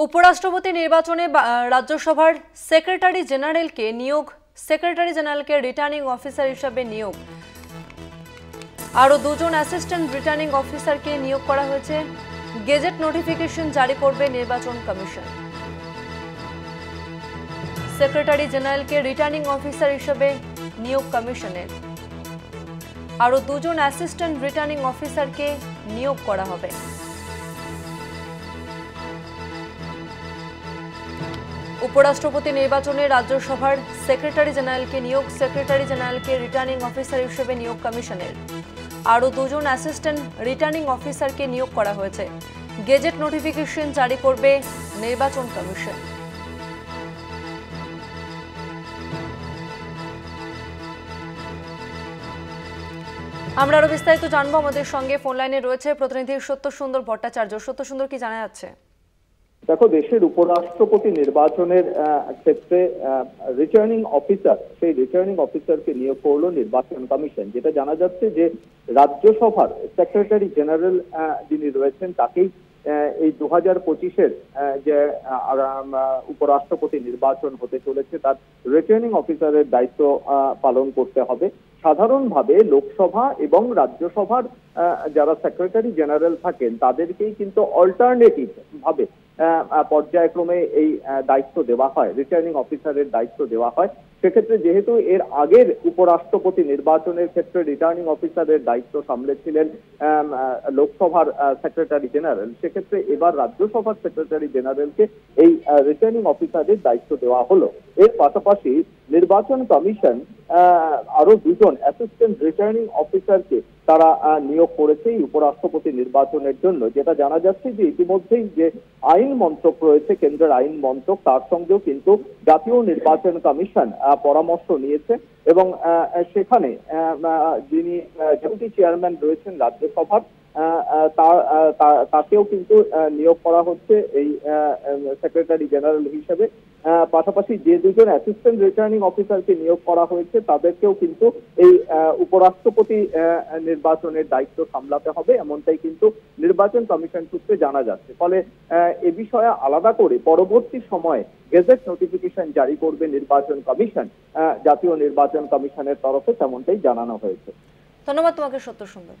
উপরাষ্ট্রপতি নির্বাচনে রাজ্যসভার সেক্রেটারি জেনারেলকে রিটার্নিং অফিসার হিসেবে নিয়োগ। আরও দুজন অ্যাসিস্ট্যান্ট রিটার্নিং অফিসারকে নিয়োগ করা হয়েছে। গেজেট নোটিফিকেশন জারি করবে নির্বাচন কমিশন। সেক্রেটারি জেনারেলকে রিটার্নিং অফিসার হিসেবে নিয়োগ কমিশনের। আরও দুজন অ্যাসিস্ট্যান্ট রিটার্নিং অফিসারকে নিয়োগ করা হবে। উপরাষ্ট্রপতি নির্বাচনে রাজ্যসভার সেক্রেটারি জেনারেলকে রিটার্নিং অফিসার হিসেবে নিয়োগ কমিশনের। আরও দুজন অ্যাসিস্ট্যান্ট রিটার্নিং অফিসারকে নিয়োগ করা হয়েছে। গেজেট নোটিফিকেশন জারি করবে নির্বাচন কমিশন। আমরা আরো বিস্তারিত জানবো। আমাদের সঙ্গে ফোন লাইনে রয়েছে প্রতিনিধি সত্যসুন্দর ভট্টাচার্য। সত্যসুন্দর, কি জানা যাচ্ছে? দেখো, দেশের উপরাষ্ট্রপতি নির্বাচনের ক্ষেত্রে রিটার্নিং অফিসার, সেই রিটার্নিং অফিসারকে নিয়োগ করলো নির্বাচন কমিশন। যেটা জানা যাচ্ছে যে রাজ্যসভার সেক্রেটারি জেনারেল যিনি রয়েছেন তাকেই এই 2025-এর যে উপরাষ্ট্রপতি নির্বাচন হতে চলেছে তার রিটার্নিং অফিসারের দায়িত্ব পালন করতে হবে। সাধারণভাবে লোকসভা এবং রাজ্যসভার যারা সেক্রেটারি জেনারেল থাকেন তাদেরকেই কিন্তু অল্টারনেটিভ ভাবে পর্যায়ক্রমে এই দায়িত্ব দেওয়া হয়, রিটার্নিং অফিসারের দায়িত্ব দেওয়া হয়। সেক্ষেত্রে যেহেতু এর আগের উপরাষ্ট্রপতি নির্বাচনের ক্ষেত্রে রিটার্নিং অফিসারের দায়িত্ব সামলেছিলেন লোকসভার সেক্রেটারি জেনারেল, সেক্ষেত্রে এবার রাজ্যসভার সেক্রেটারি জেনারেলকে এই রিটার্নিং অফিসারের দায়িত্ব দেওয়া হলো। এর পাশাপাশি নির্বাচন কমিশন আরো দুজন অ্যাসিস্ট্যান্ট রিটার্নিং অফিসারকে তারা নিয়োগ করেছে এই উপরাষ্ট্রপতি নির্বাচনের জন্য। যেটা জানা যাচ্ছে যে ইতিমধ্যেই যে আইন মন্ত্রক রয়েছে, কেন্দ্রের আইন মন্ত্রক, তার সঙ্গেও কিন্তু জাতীয় নির্বাচন কমিশন পরামর্শ নিয়েছে এবং সেখানে যিনি ডেপুটি চেয়ারম্যান রয়েছেন রাজ্যসভার তাকেও কিন্তু নিয়োগ করা হচ্ছে এই সেক্রেটারি জেনারেল হিসেবে। পাশাপাশি যে দুজন অ্যাসিস্ট্যান্ট রিটার্নিং অফিসারকে নিয়োগ করা হয়েছে তাদেরকেও কিন্তু এই উপরাষ্ট্রপতি নির্বাচনের দায়িত্ব সামলাতে হবে, এমনটাই কিন্তু নির্বাচন কমিশন সূত্রে জানা যাচ্ছে। ফলে এ বিষয়ে আলাদা করে পরবর্তী সময়ে গেজেট নোটিফিকেশন জারি করবে নির্বাচন কমিশন, জাতীয় নির্বাচন কমিশনের তরফে তেমনটাই জানানো হয়েছে। ধন্যবাদ তোমাকে সত্যসুন্দর।